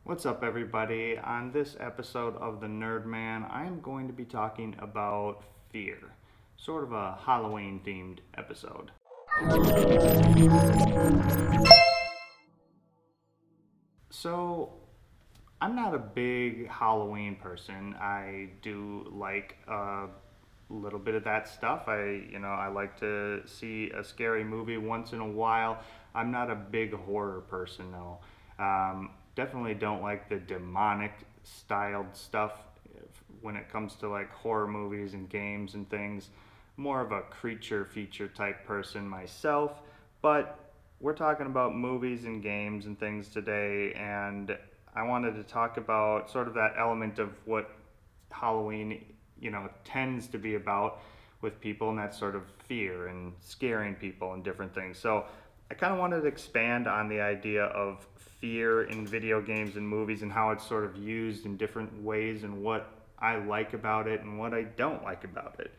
What's up, everybody? On this episode of The Nerd Man, I am going to be talking about fear, sort of a Halloween themed episode. So, I'm not a big Halloween person. I do like a little bit of that stuff. I like to see a scary movie once in a while. I'm not a big horror person though. Definitely don't like the demonic styled stuff when it comes to like horror movies and games and things. More of a creature feature type person myself, but we're talking about movies and games and things today, and I wanted to talk about sort of that element of what Halloween, tends to be about with people, and that's sort of fear and scaring people and different things. So I kind of wanted to expand on the idea of fear in video games and movies and how it's sort of used in different ways and what I like about it and what I don't like about it.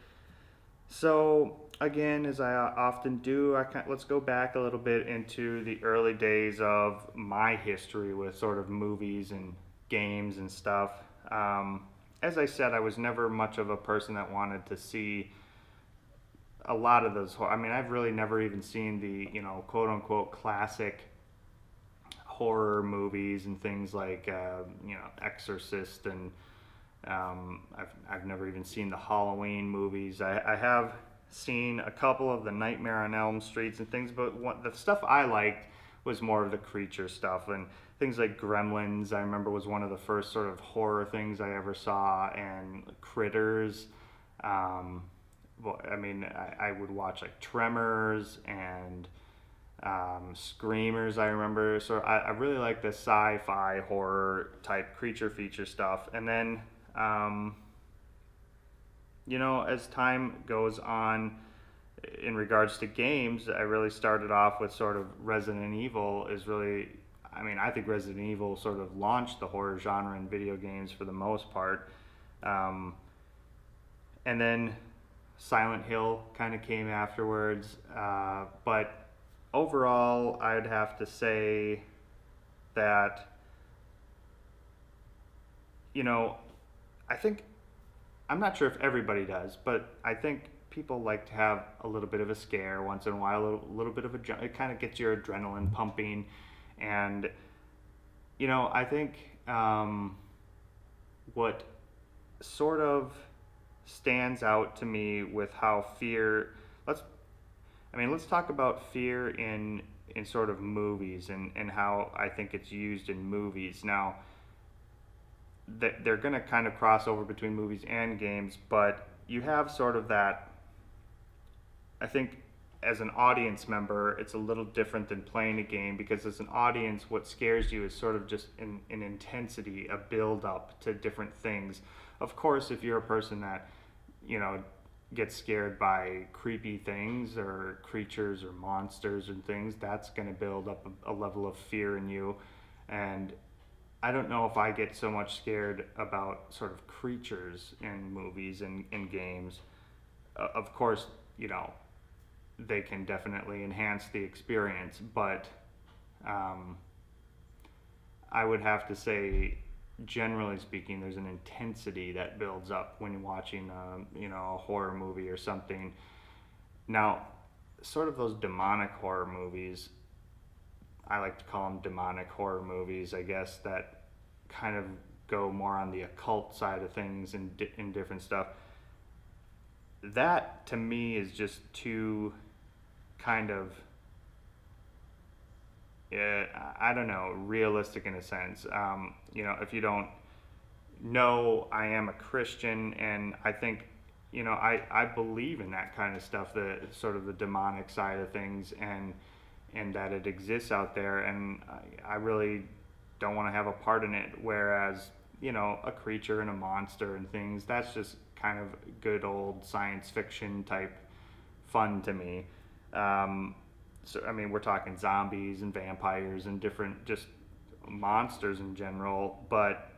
So again, as I often do, let's go back a little bit into the early days of my history with sort of movies and games and stuff. As I said, I was never much of a person that wanted to see a lot of those. I mean, I've really never even seen the quote unquote classic horror movies and things like Exorcist, and I've never even seen the Halloween movies. I have seen a couple of the Nightmare on Elm Streets and things, but the stuff I liked was more of the creature stuff, and things like Gremlins, I remember, was one of the first sort of horror things I ever saw, and Critters. Well, I mean, I would watch like Tremors and Screamers, I remember. So I really like the sci-fi horror type creature feature stuff. And then, as time goes on in regards to games, I really started off with sort of Resident Evil is really, I mean, I think Resident Evil sort of launched the horror genre in video games for the most part. Um, and then Silent Hill kind of came afterwards. But overall, I'd have to say that, I think, I'm not sure if everybody does, but I think people like to have a little bit of a scare once in a while, a little bit of it kind of gets your adrenaline pumping. And, I think what sort of stands out to me with how fear, let's let's talk about fear in sort of movies and how I think it's used in movies. Now, they're going to kind of cross over between movies and games, but you have sort of that, I think, as an audience member, it's a little different than playing a game, because as an audience, what scares you is sort of just an intensity, a build up to different things. Of course, if you're a person that, you know, gets scared by creepy things or creatures or monsters and things, that's going to build up a level of fear in you. And I don't know if I get so much scared about sort of creatures in movies and in games. Of course, they can definitely enhance the experience, but um, I would have to say, generally speaking, there's an intensity that builds up when you're watching, a horror movie or something. Now, sort of those demonic horror movies, I like to call them demonic horror movies, I guess, that kind of go more on the occult side of things and in different stuff. That to me is just too kind of, I don't know, realistic in a sense. If you don't know, I am a Christian, and I think, I believe in that kind of stuff, the sort of the demonic side of things, and that it exists out there, and I really don't want to have a part in it. Whereas, a creature and a monster and things, that's just kind of good old science fiction type fun to me. So, I mean, we're talking zombies and vampires and different just monsters in general, but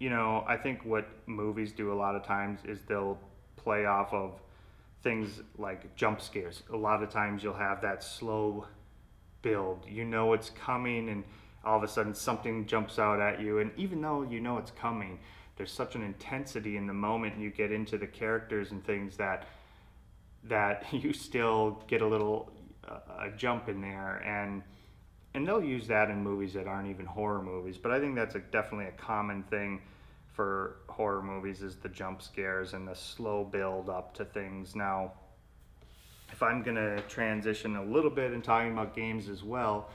I think what movies do a lot of times is they'll play off of things like jump scares. A lot of times you'll have that slow build. You know it's coming, and all of a sudden something jumps out at you. And even though you know it's coming, there's such an intensity in the moment you get into the characters and things that you still get a little a jump in there. And they'll use that in movies that aren't even horror movies. But I think that's definitely a common thing for horror movies, is the jump scares and the slow build up to things. Now, if I'm going to transition a little bit in talking about games as well,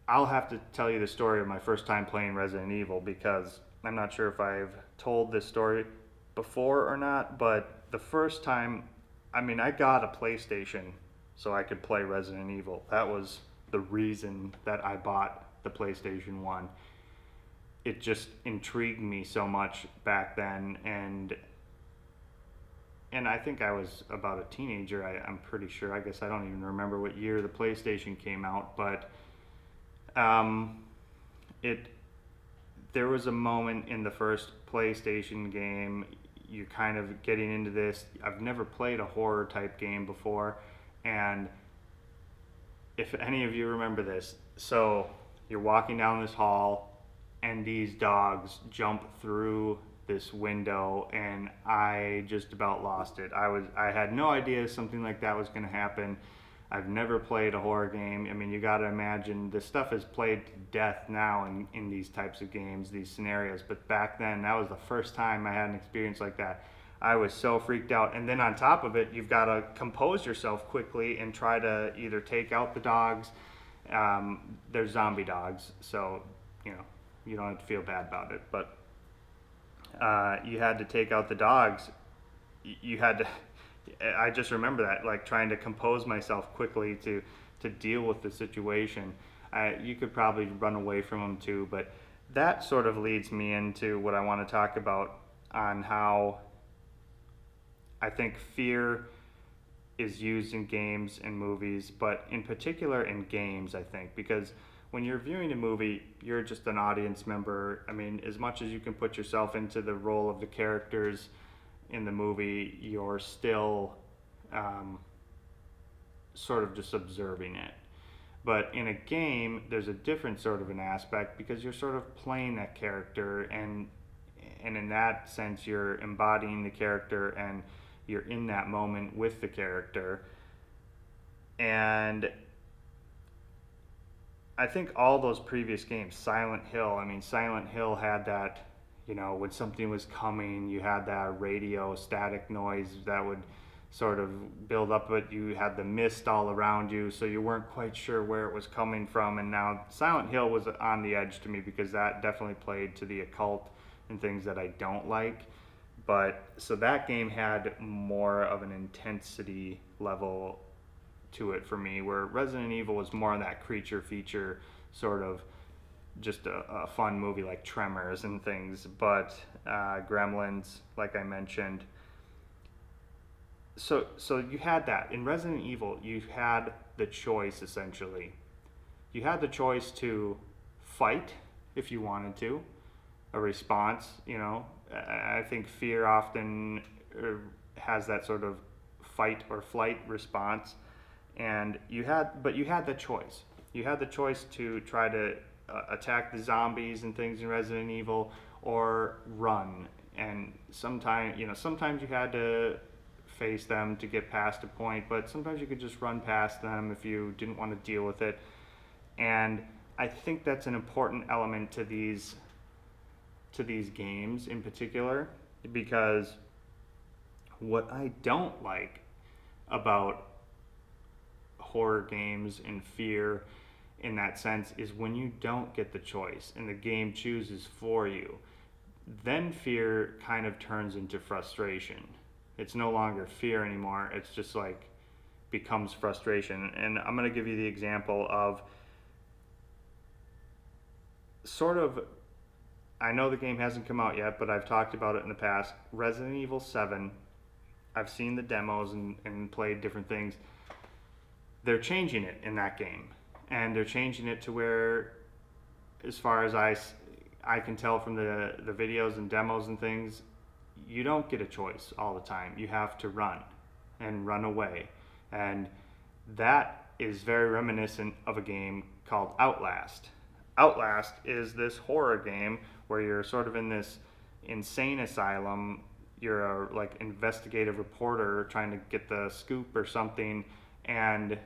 I'll have to tell you the story of my first time playing Resident Evil, because I'm not sure if I've told this story before or not, but the first time, I got a PlayStation so I could play Resident Evil. That was the reason that I bought the PlayStation 1. It just intrigued me so much back then, and I think I was about a teenager, I'm pretty sure. I guess I don't even remember what year the PlayStation came out, but there was a moment in the first PlayStation game, you're kind of getting into this. I've never played a horror type game before, and if any of you remember this, so you're walking down this hall and these dogs jump through this window, and I just about lost it. I had no idea something like that was going to happen. I've never played a horror game. You got to imagine this stuff is played to death now in these types of games, these scenarios. But back then, that was the first time I had an experience like that. I was so freaked out. And then on top of it, you've got to compose yourself quickly and try to either take out the dogs. They're zombie dogs, so you don't have to feel bad about it. But you had to take out the dogs. You had to. I just remember that, like trying to compose myself quickly to deal with the situation. You could probably run away from them too, but that sort of leads me into what I want to talk about on how I think fear is used in games and movies, but in particular in games, I think, because when you're viewing a movie, you're just an audience member. As much as you can put yourself into the role of the characters in the movie, you're still sort of just observing it. But in a game, there's a different sort of an aspect, because you're sort of playing that character, and in that sense, you're embodying the character, and you're in that moment with the character. And I think all those previous games, Silent Hill had that, when something was coming, you had that radio static noise that would sort of build up, but you had the mist all around you, so you weren't quite sure where it was coming from. And now Silent Hill was on the edge to me, because that definitely played to the occult and things that I don't like. But so that game had more of an intensity level to it for me, where Resident Evil was more of that creature feature, sort of just a fun movie like Tremors and things. But Gremlins, like I mentioned. So you had that. In Resident Evil, you had the choice, essentially. You had the choice to fight if you wanted to, a response, I think fear often has that sort of fight or flight response. And you had the choice. You had the choice to try to attack the zombies and things in Resident Evil, or run. And sometimes you had to face them to get past a point, but sometimes you could just run past them if you didn't want to deal with it. And I think that's an important element to these games in particular, because what I don't like about horror games and fear in that sense is when you don't get the choice and the game chooses for you, then fear kind of turns into frustration. It's no longer fear anymore. It's just like becomes frustration. And I'm going to give you the example of sort of, I know the game hasn't come out yet, but I've talked about it in the past. Resident Evil 7, I've seen the demos and played different things. They're changing it in that game. And they're changing it to where, as far as I can tell from the videos and demos and things, you don't get a choice all the time. You have to run and run away. And that is very reminiscent of a game called Outlast. Outlast is this horror game where you're sort of in this insane asylum. You're a like investigative reporter trying to get the scoop or something, and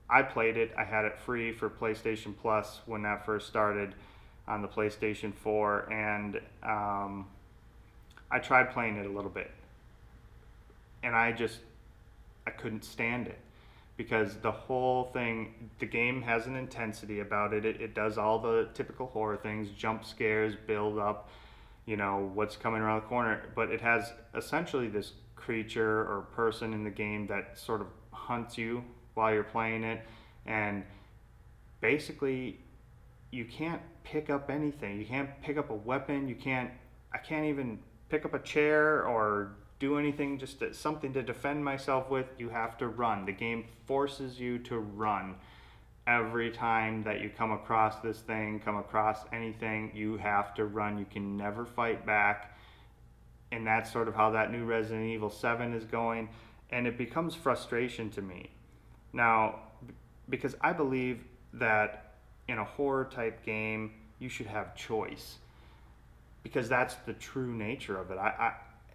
I played it. I had it free for PlayStation Plus when that first started on the PlayStation 4, and I tried playing it a little bit, and I couldn't stand it because the whole thing, the game has an intensity about it. It does all the typical horror things, jump scares, build up, what's coming around the corner, but it has essentially this creature or person in the game that sort of hunts you while you're playing it, and basically you can't pick up anything. You can't pick up a weapon. I can't even pick up a chair or do anything, something to defend myself with. You have to run. The game forces you to run. Every time that you come across this thing, come across anything, you have to run. You can never fight back. And that's sort of how that new Resident Evil 7 is going. And it becomes frustration to me. Now, because I believe that in a horror type game, you should have choice. Because that's the true nature of it.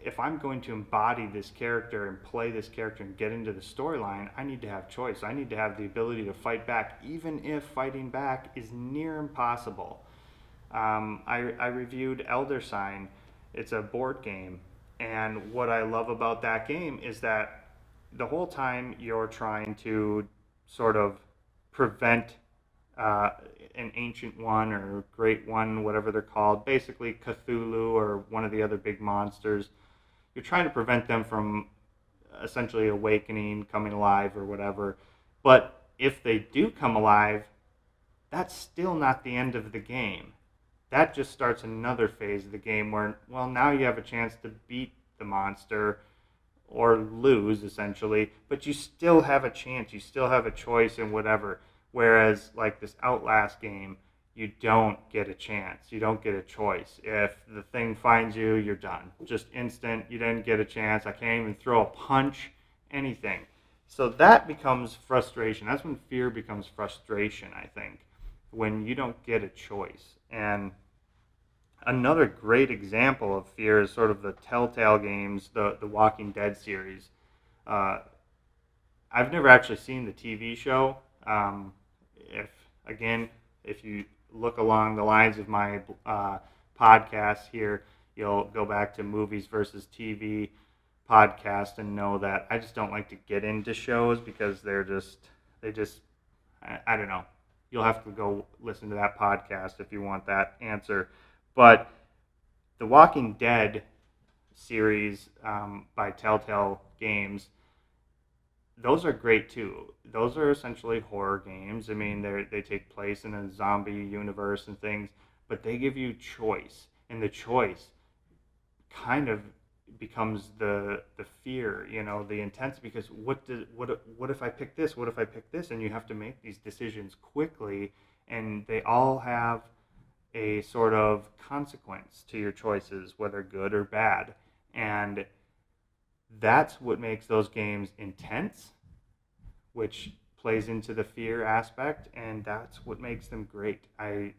If I'm going to embody this character and play this character and get into the storyline, I need to have choice. I need to have the ability to fight back, even if fighting back is near impossible. I reviewed Elder Sign. It's a board game. And what I love about that game is that the whole time you're trying to sort of prevent an ancient one or great one, whatever they're called, basically Cthulhu or one of the other big monsters. You're trying to prevent them from essentially awakening, coming alive or whatever. But if they do come alive, that's still not the end of the game. That just starts another phase of the game where, well, now you have a chance to beat the monster or lose, essentially, but you still have a chance. You still have a choice in whatever. Whereas, like this Outlast game, you don't get a chance. You don't get a choice. If the thing finds you, you're done. Just instant. You didn't get a chance. I can't even throw a punch, anything. So that becomes frustration. That's when fear becomes frustration, I think, when you don't get a choice. And another great example of fear is sort of the Telltale games, the Walking Dead series. I've never actually seen the TV show. If you look along the lines of my podcast here, you'll go back to Movies versus TV podcast and know that I just don't like to get into shows because they just, I don't know. You'll have to go listen to that podcast if you want that answer. But the Walking Dead series by Telltale Games, those are great too. Those are essentially horror games. I mean, they take place in a zombie universe and things, but they give you choice, and the choice kind of becomes the fear, the intensity. Because what if I pick this? What if I pick this? And you have to make these decisions quickly, and they all have a sort of consequence to your choices, whether good or bad, and that's what makes those games intense, which plays into the fear aspect, and that's what makes them great. I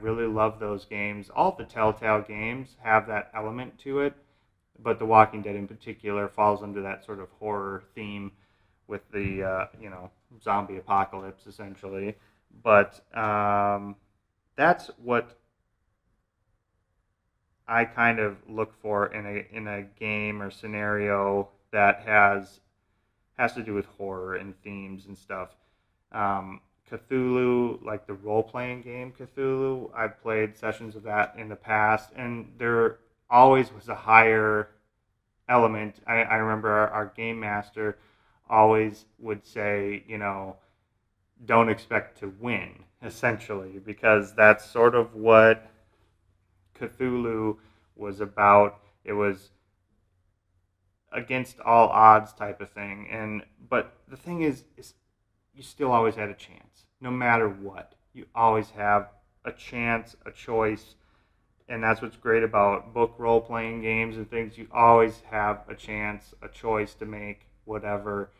really love those games. All the Telltale games have that element to it, but The Walking Dead in particular falls under that sort of horror theme with the zombie apocalypse essentially. But that's what I kind of look for in a game or scenario that has to do with horror and themes and stuff. Cthulhu, like the role-playing game Cthulhu, I've played sessions of that in the past, and there always was a higher element. I remember our game master always would say, don't expect to win, essentially, because that's sort of what Cthulhu was about. It was against all odds type of thing. But the thing is you still always had a chance. No matter what, you always have a chance, a choice. And that's what's great about book role-playing games and things. You always have a chance, a choice to make whatever.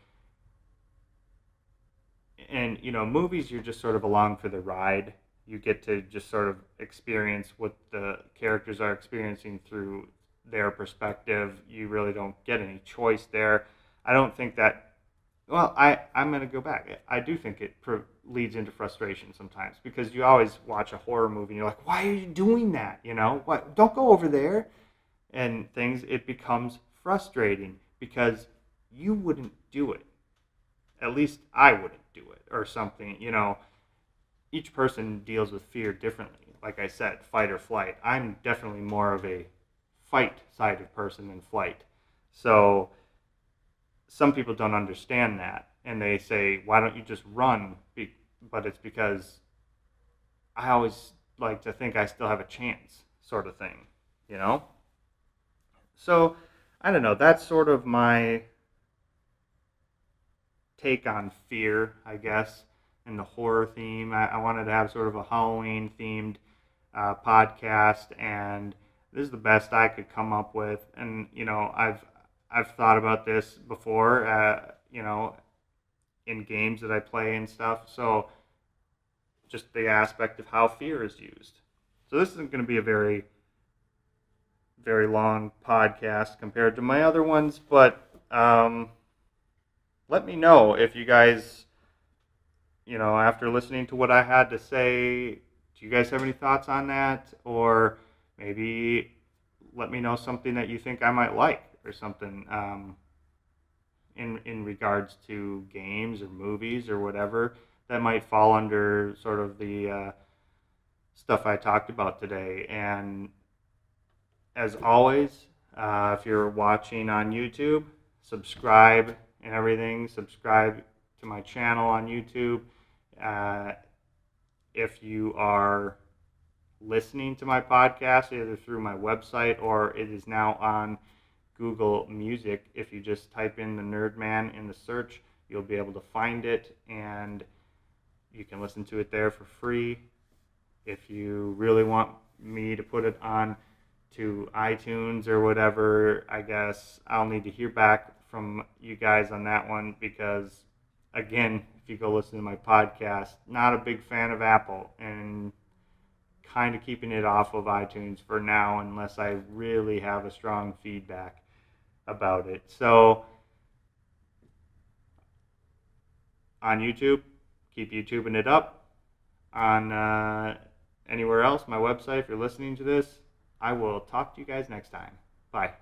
And, movies, you're just sort of along for the ride. You get to just sort of experience what the characters are experiencing through their perspective. You really don't get any choice there. I don't think that, well, I'm going to go back. I do think it leads into frustration sometimes, because you always watch a horror movie and you're like, why are you doing that? What? Don't go over there. And things, it becomes frustrating because you wouldn't do it. At least I wouldn't do it, or something. Each person deals with fear differently. Like I said, fight or flight. I'm definitely more of a fight-sided person than flight. So some people don't understand that, and they say, why don't you just run? But it's because I always like to think I still have a chance, sort of thing, So, I don't know, that's sort of my take on fear, I guess, and the horror theme. I wanted to have sort of a Halloween-themed podcast, and this is the best I could come up with. And, I've thought about this before, in games that I play and stuff. So just the aspect of how fear is used. So this isn't going to be a very, very long podcast compared to my other ones, but let me know if you guys, after listening to what I had to say, do you guys have any thoughts on that? Or maybe let me know something that you think I might like, or something in regards to games or movies or whatever that might fall under sort of the stuff I talked about today. And as always, if you're watching on YouTube, subscribe and everything. Subscribe to my channel on YouTube. If you are listening to my podcast, either through my website or it is now on Google Music, if you just type in the Nerdman in the search, you'll be able to find it, and you can listen to it there for free. If you really want me to put it on to iTunes or whatever, I guess I'll need to hear back from you guys on that one, because again, if you go listen to my podcast, not a big fan of Apple, and kind of keeping it off of iTunes for now unless I really have a strong feedback about it. So on YouTube, keep YouTubing it up. On anywhere else, my website, if you're listening to this, I will talk to you guys next time. Bye.